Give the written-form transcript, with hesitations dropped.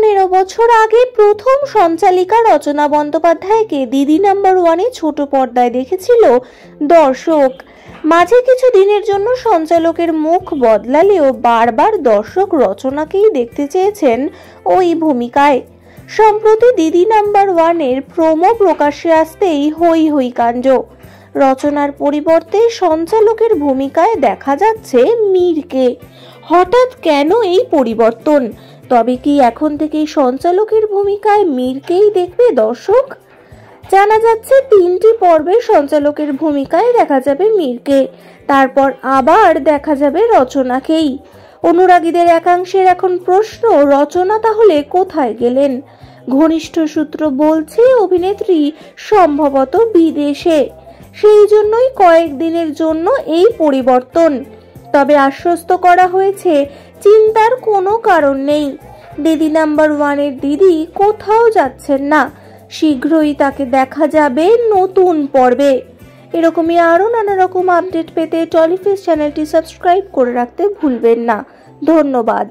15 বছর আগে প্রথম সঞ্চালিকা রচনা বন্দ্যোপাধ্যায়কে দিদি নাম্বার ওয়ানে ছোট পর্দায় দেখেছিল দর্শক। মাঝে কিছু দিনের জন্য সঞ্চালকের মুখ বদলালেও বারবার দর্শক রচনাকেই দেখতে চেয়েছেন ওই ভূমিকায়। সম্প্রতি দিদি নাম্বার ওয়ানের প্রোমো প্রকাশ্যে আসতেই হই হই কাণ্ড। রচনার পরিবর্তে সঞ্চালকের ভূমিকায় দেখা যাচ্ছে মীরকে। হঠাৎ কেন এই পরিবর্তন? তবে কি এখন থেকেই সঞ্চালকের ভূমিকায় মীরকেই দেখবে দর্শক? জানা যাচ্ছে 3টি পর্বে সঞ্চালকের ভূমিকায় দেখা যাবে মীরকে, তারপর আবার দেখা যাবে রচনাকেই। অনুরাগীদের একাংশের এখন প্রশ্ন, রচনা তাহলে কোথায় গেলেন? ঘনিষ্ঠ সূত্র বলছে অভিনেত্রী সম্ভবত বিদেশে, সেই জন্যই কয়েকদিনের জন্য এই পরিবর্তন। তবে আশ্বস্ত করা হয়েছে চিন্তার কোনো কারণ নেই, দিদি নাম্বার ওয়ানের দিদি কোথাও যাচ্ছেন না, শীঘ্রই তাকে দেখা যাবে নতুন পর্বে। এরকমই আরো নানা রকম আপডেট পেতে টলিফিস চ্যানেলটি সাবস্ক্রাইব করে রাখতে ভুলবেন না। ধন্যবাদ।